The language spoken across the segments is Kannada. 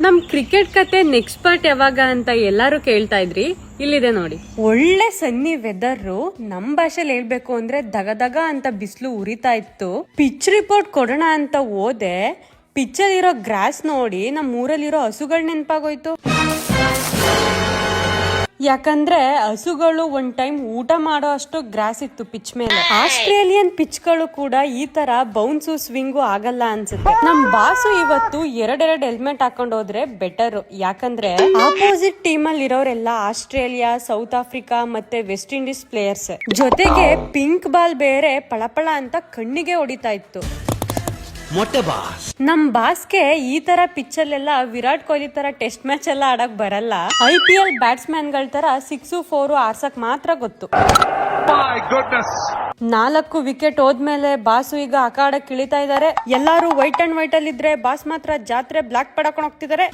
ನಮ್ ಕ್ರಿಕೆಟ್ ಕತೆ ನೆಕ್ಸ್ಟ್ ಪಾರ್ಟ್ ಯಾವಾಗ ಅಂತ ಎಲ್ಲಾರು ಕೇಳ್ತಾ ಇದ್ರಿ, ಇಲ್ಲಿದೆ ನೋಡಿ. ಒಳ್ಳೆ ಸನ್ನಿ ವೆದರ್, ನಮ್ ಭಾಷೆಲಿ ಹೇಳ್ಬೇಕು ಅಂದ್ರೆ ದಗದಗ ಅಂತ ಬಿಸಿಲು ಉರಿತಾ ಇತ್ತು. ಪಿಚ್ ರಿಪೋರ್ಟ್ ಕೊಡೋಣ ಅಂತ ಹೋದೆ, ಪಿಚ್ಚಲ್ಲಿ ಇರೋ ಗ್ರಾಸ್ ನೋಡಿ ನಮ್ ಊರಲ್ಲಿರೋ ಹಸುಗಳು ನೆನಪಾಗೋಯ್ತು. ಯಾಕಂದ್ರೆ ಹಸುಗಳು ಒಂದ್ ಟೈಮ್ ಊಟ ಮಾಡೋ ಅಷ್ಟು ಗ್ರಾಸ್ ಇತ್ತು ಪಿಚ್ ಮೇಲೆ. ಆಸ್ಟ್ರೇಲಿಯನ್ ಪಿಚ್ಗಳು ಕೂಡ ಈ ತರ ಬೌನ್ಸು ಸ್ವಿಂಗು ಆಗಲ್ಲ ಅನ್ಸುತ್ತೆ. ನಮ್ ಬಾಸು ಇವತ್ತು ಎರಡೆರಡು ಹೆಲ್ಮೆಟ್ ಹಾಕೊಂಡ್ ಹೋದ್ರೆ ಬೆಟರ್. ಯಾಕಂದ್ರೆ ಆಪೋಸಿಟ್ ಟೀಮ್ ಅಲ್ಲಿ ಇರೋರೆಲ್ಲ ಆಸ್ಟ್ರೇಲಿಯಾ, ಸೌತ್ ಆಫ್ರಿಕಾ ಮತ್ತೆ ವೆಸ್ಟ್ ಇಂಡೀಸ್ ಪ್ಲೇಯರ್ಸ್. ಜೊತೆಗೆ ಪಿಂಕ್ ಬಾಲ್ ಬೇರೆ ಪಳಪಳ ಅಂತ ಕಣ್ಣಿಗೆ ಹೊಡಿತಾ ಇತ್ತು. ನಮ್ ಬಾಸ್ಗೆ ಈ ತರ ಪಿಚ್ಚಲ್ಲೆಲ್ಲ ವಿರಾಟ್ ಕೊಹ್ಲಿ ತರ ಟೆಸ್ಟ್ ಮ್ಯಾಚ್ ಎಲ್ಲ ಆಡಕ್ ಬರಲ್ಲ. IPL ಬ್ಯಾಟ್ಸ್ಮನ್ ಗಳ ತರ 6-4 ಆರ್ಸಕ್ ಮಾತ್ರ ಗೊತ್ತು. 4 ವಿಕೆಟ್ ಹೋದ್ಮೇಲೆ ಬಾಸು ಈಗ ಅಖಾಡಕ್ಕೆ ಇಳಿತಾ ಇದಾರೆ. ಎಲ್ಲಾರು ವೈಟ್ ಅಂಡ್ ವೈಟ್ ಅಲ್ಲಿ ಇದ್ರೆ ಬಾಸ್ ಮಾತ್ರ ಜಾತ್ರೆ ಬ್ಲಾಕ್ ಪಡಕೊಂಡ್ ಹೋಗ್ತಿದಾರೆ.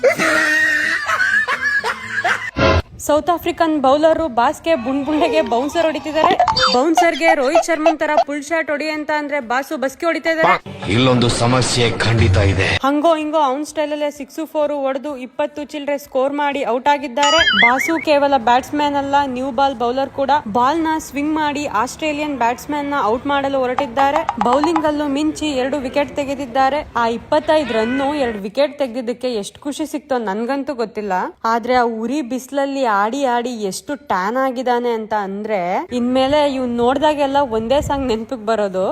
ಸೌತ್ ಆಫ್ರಿಕನ್ ಬೌಲರ್ ಬಾಸ್ಗೆ ಬುಂಡೆಗೆ ಬೌನ್ಸರ್ ಹೊಡಿತಿದ್ದಾರೆ. ಬೌನ್ಸರ್ಗೆ ರೋಹಿತ್ ಶರ್ಮನ್ ತರ ಫುಲ್ ಶಾಟ್ ಹೊಡಿ ಅಂತ ಅಂದ್ರೆ ಬಾಸು ಬಸ್ಗೆ ಹೊಡಿತಾ ಇದಾರೆ. ಇಲ್ಲೊಂದು ಸಮಸ್ಯೆ ಖಂಡಿತ ಇದೆ. ಹಂಗೋ ಹಿಂಗೋ ಅವನ್ ಸ್ಟೈಲ್ ಅಲ್ಲೇ 6-4 ಹೊಡೆದು 20 ಚಿಲ್ಡ್ರೆ ಸ್ಕೋರ್ ಮಾಡಿ ಔಟ್ ಆಗಿದ್ದಾರೆ. ಬಾಸು ಕೇವಲ ಬ್ಯಾಟ್ಸ್ಮನ್ ಅಲ್ಲ, ನ್ಯೂ ಬಾಲ್ ಬೌಲರ್ ಕೂಡ. ಬಾಲ್ ನ ಸ್ವಿಂಗ್ ಮಾಡಿ ಆಸ್ಟ್ರೇಲಿಯನ್ ಬ್ಯಾಟ್ಸ್ಮನ್ ನ ಔಟ್ ಮಾಡಲು ಹೊರಟಿದ್ದಾರೆ. ಬೌಲಿಂಗ್ ಅಲ್ಲೂ ಮಿಂಚಿ 2 ವಿಕೆಟ್ ತೆಗೆದಿದ್ದಾರೆ. ಆ 25 ರನ್ 2 ವಿಕೆಟ್ ತೆಗೆದಿದ್ದಕ್ಕೆ ಎಷ್ಟು ಖುಷಿ ಸಿಕ್ತೋ ನನ್ಗಂತೂ ಗೊತ್ತಿಲ್ಲ. ಆದ್ರೆ ಆ ಉರಿ ಬಿಸಿಲಲ್ಲಿ ಆಡಿ ಆಡಿ ಎಷ್ಟು ಟ್ಯಾನ್ ಆಗಿದ್ದಾನೆ ಅಂತ ಅಂದ್ರೆ ಇನ್ಮೇಲೆ ಇವ್ ನೋಡ್ದಾಗೆಲ್ಲ ಒಂದೇ ಸಾಂಗ್ ನೆನ್ಪಿಗೆ ಬರೋದು.